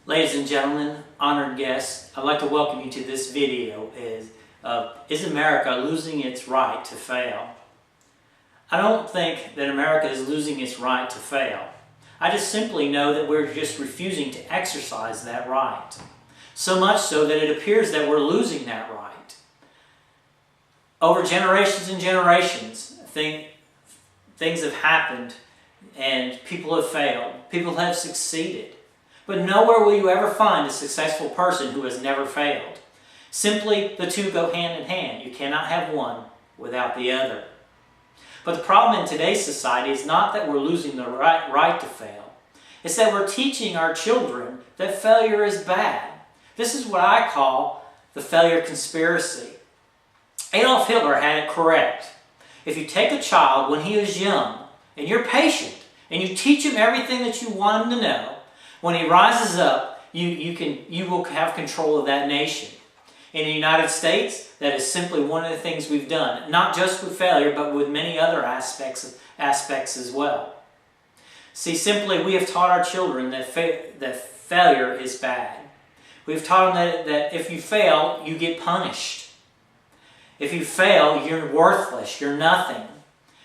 Ladies and gentlemen, honored guests, I'd like to welcome you to this video Is America losing its right to fail? I don't think that America is losing its right to fail. I just simply know that we're just refusing to exercise that right. So much so that it appears that we're losing that right. Over generations and generations, things have happened and people have failed. People have succeeded. But nowhere will you ever find a successful person who has never failed. Simply, the two go hand in hand. You cannot have one without the other. But the problem in today's society is not that we're losing the right to fail. It's that we're teaching our children that failure is bad. This is what I call the failure conspiracy. Adolf Hitler had it correct. If you take a child when he is young, and you're patient, and you teach him everything that you want him to know, when he rises up, you will have control of that nation. In the United States, that is simply one of the things we've done, not just with failure, but with many other aspects as well. See, simply we have taught our children that failure is bad. We've taught them that if you fail, you get punished. If you fail, you're worthless, you're nothing.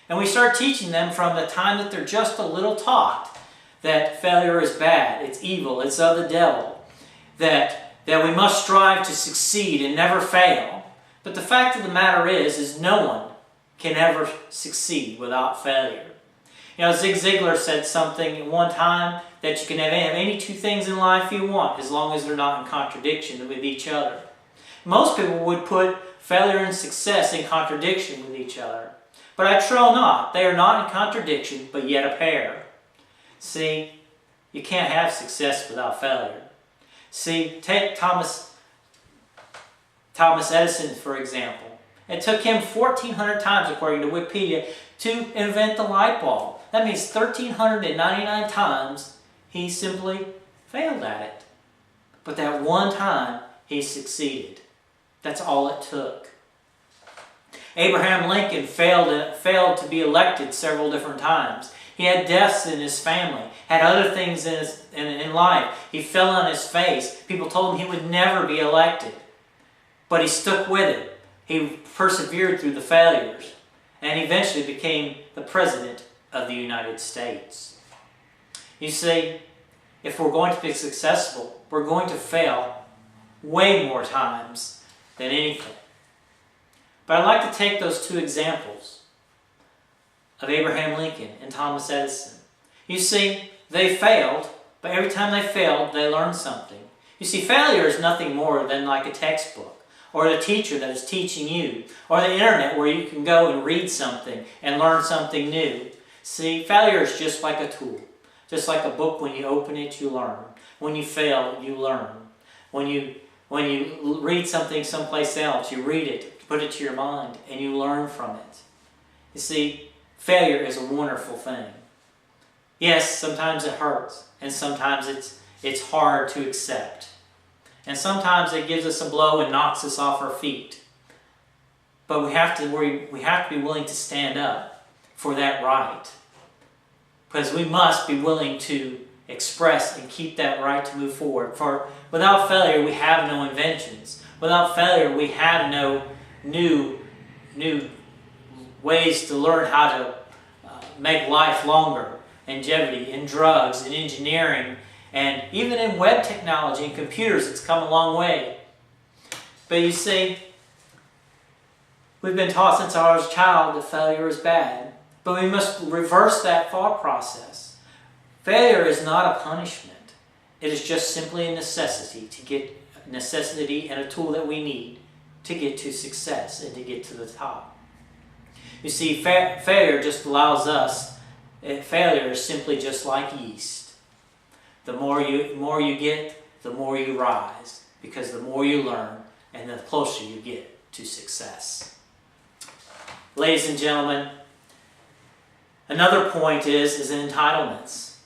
And we start teaching them from the time that they're just a little taught that failure is bad, it's evil, it's of the devil, that we must strive to succeed and never fail. But the fact of the matter is no one can ever succeed without failure. You know, Zig Ziglar said something at one time that you can have any two things in life you want as long as they're not in contradiction with each other. Most people would put failure and success in contradiction with each other. But I troll not. They are not in contradiction, but yet a pair. See, you can't have success without failure. See, take Thomas Edison, for example. It took him 1,400 times, according to Wikipedia, to invent the light bulb. That means 1,399 times he simply failed at it. But that one time, he succeeded. That's all it took. Abraham Lincoln failed to be elected several different times. He had deaths in his family, had other things in life. He fell on his face. People told him he would never be elected. But he stuck with it. He persevered through the failures and eventually became the President of the United States. You see, if we're going to be successful, we're going to fail way more times than anything. But I'd like to take those two examples of Abraham Lincoln and Thomas Edison. You see, they failed, but every time they failed, they learned something. You see, failure is nothing more than like a textbook, or the teacher that is teaching you, or the internet where you can go and read something and learn something new. See, failure is just like a tool. Just like a book, when you open it, you learn. When you fail, you learn. When you read something someplace else, you read it, put it to your mind, and you learn from it. You see, failure is a wonderful thing. Yes, sometimes it hurts, and sometimes it's hard to accept. And sometimes it gives us a blow and knocks us off our feet. But we have to be willing to stand up for that right. Because we must be willing to express and keep that right to move forward. For without failure, we have no inventions. Without failure, we have no new ways to learn how to make life longer, longevity, in drugs, in engineering, and even in web technology and computers. It's come a long way. But you see, we've been taught since I was a child that failure is bad. But we must reverse that thought process. Failure is not a punishment. It is just simply a necessity and a tool that we need to get to success and to get to the top. You see, failure just allows us, failure is simply just like yeast. The more you get, the more you rise, because the more you learn and the closer you get to success. Ladies and gentlemen, another point is entitlements.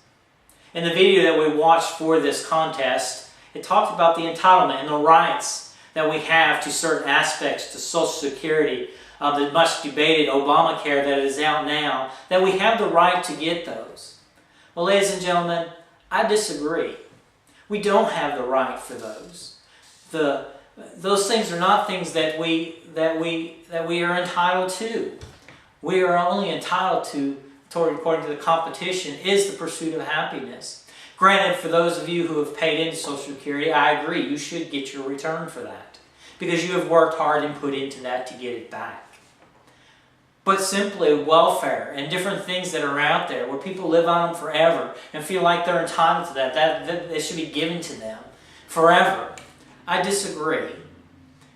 In the video that we watched for this contest, it talked about the entitlement and the rights that we have to certain aspects to Social Security, the much debated Obamacare that is out now, that we have the right to get those. Well, ladies and gentlemen, I disagree. We don't have the right for those. Those things are not things that we are entitled to. We are only entitled to, according to the competition, is the pursuit of happiness. Granted, for those of you who have paid into Social Security, I agree, you should get your return for that, because you have worked hard and put into that to get it back. But simply welfare and different things that are out there where people live on them forever and feel like they're entitled to that they should be given to them forever. I disagree,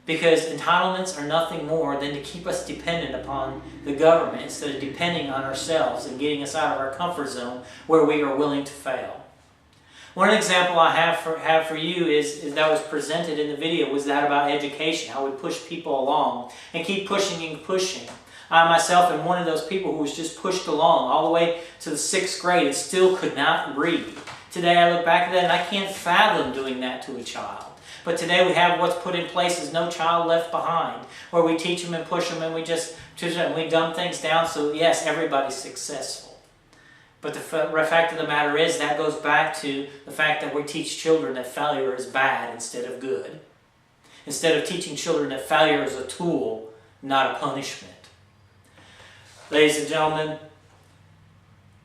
because entitlements are nothing more than to keep us dependent upon the government instead of depending on ourselves and getting us out of our comfort zone where we are willing to fail. One example I have for you is that was presented in the video was that about education, how we push people along and keep pushing and pushing. I myself am one of those people who was just pushed along all the way to the 6th grade and still could not read. Today I look back at that and I can't fathom doing that to a child. But today we have what's put in place is No Child Left Behind, where we teach them and push them and we dumb things down so yes, everybody's successful. But the fact of the matter is that goes back to the fact that we teach children that failure is bad instead of good. Instead of teaching children that failure is a tool, not a punishment. Ladies and gentlemen,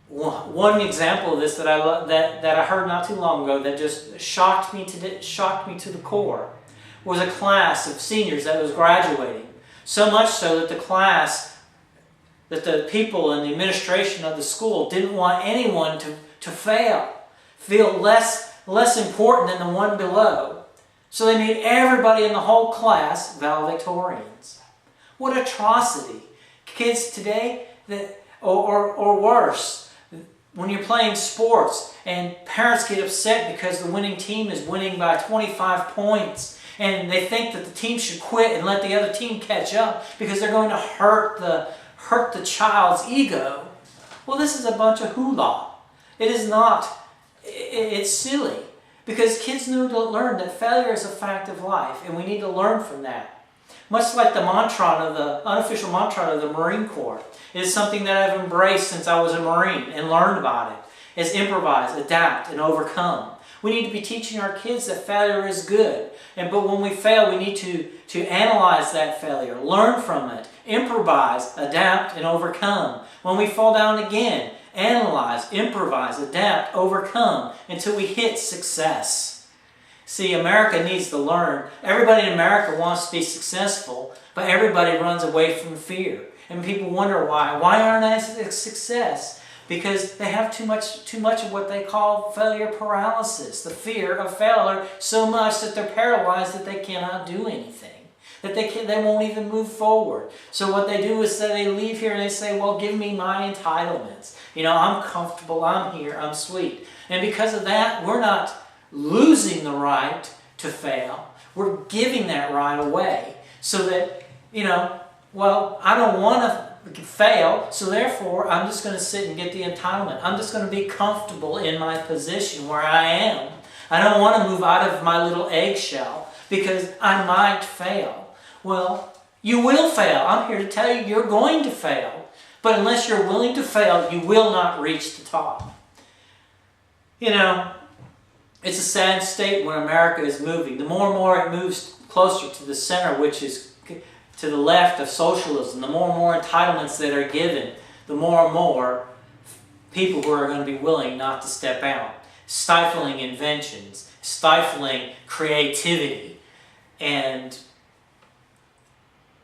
one example of this that I heard not too long ago that just shocked me to the core was a class of seniors that was graduating. So much so that the people in the administration of the school didn't want anyone to feel less important than the one below. So they made everybody in the whole class valedictorians. What atrocity! Kids today, or worse, when you're playing sports and parents get upset because the winning team is winning by 25 points and they think that the team should quit and let the other team catch up because they're going to hurt the child's ego. Well, this is a bunch of hoolah. It is not. It's silly, because kids need to learn that failure is a fact of life, and we need to learn from that. Much like the unofficial mantra of the Marine Corps. It is something that I've embraced since I was a Marine and learned about it. It's improvise, adapt, and overcome. We need to be teaching our kids that failure is good. But when we fail, we need to analyze that failure, learn from it, improvise, adapt, and overcome. When we fall down again, analyze, improvise, adapt, overcome until we hit success. See, America needs to learn. Everybody in America wants to be successful, but everybody runs away from fear. And people wonder why. Why aren't they a success? Because they have too much of what they call failure paralysis, the fear of failure so much that they're paralyzed that they cannot do anything, that they won't even move forward. So what they do is that they leave here and they say, well, give me my entitlements. I'm comfortable, I'm here, I'm sweet. And because of that, we're not losing the right to fail. We're giving that right away so that, I don't want to fail, so therefore I'm just going to sit and get the entitlement. I'm just going to be comfortable in my position where I am. I don't want to move out of my little eggshell because I might fail. Well, you will fail. I'm here to tell you you're going to fail. But unless you're willing to fail, you will not reach the top. It's a sad state when America is moving. The more and more it moves closer to the center, which is to the left of socialism, the more and more entitlements that are given, the more and more people who are going to be willing not to step out, stifling inventions, stifling creativity, and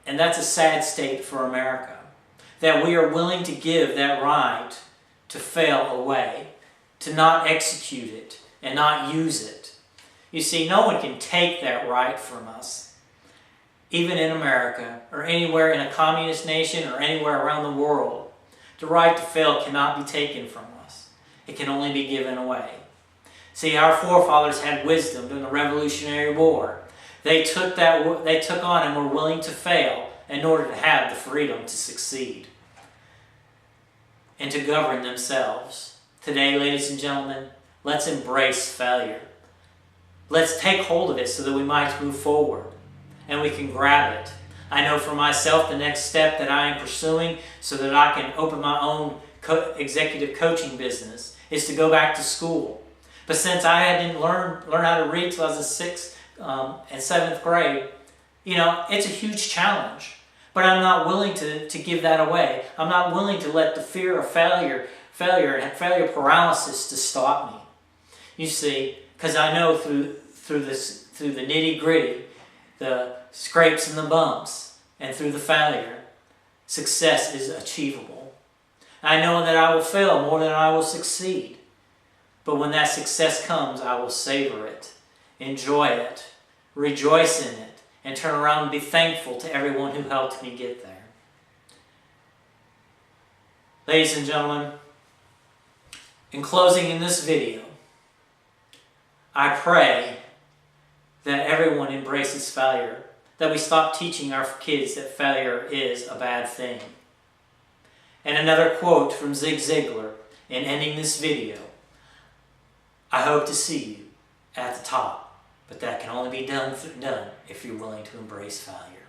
that's a sad state for America, that we are willing to give that right to fail away, to not execute it, and not use it. You see, no one can take that right from us. Even in America, or anywhere in a communist nation, or anywhere around the world, the right to fail cannot be taken from us. It can only be given away. See, our forefathers had wisdom during the Revolutionary War. They took on and were willing to fail in order to have the freedom to succeed and to govern themselves. Today, ladies and gentlemen, let's embrace failure. Let's take hold of it so that we might move forward and we can grab it. I know for myself the next step that I am pursuing so that I can open my own executive coaching business is to go back to school. But since I didn't learn how to read till I was in 6th and 7th grade, you know, it's a huge challenge. But I'm not willing to give that away. I'm not willing to let the fear of failure and failure paralysis to stop me. You see, because I know through the nitty-gritty, the scrapes and the bumps, and through the failure, success is achievable. I know that I will fail more than I will succeed. But when that success comes, I will savor it, enjoy it, rejoice in it, and turn around and be thankful to everyone who helped me get there. Ladies and gentlemen, in closing in this video, I pray that everyone embraces failure, that we stop teaching our kids that failure is a bad thing. And another quote from Zig Ziglar in ending this video: I hope to see you at the top, but that can only be done if you're willing to embrace failure.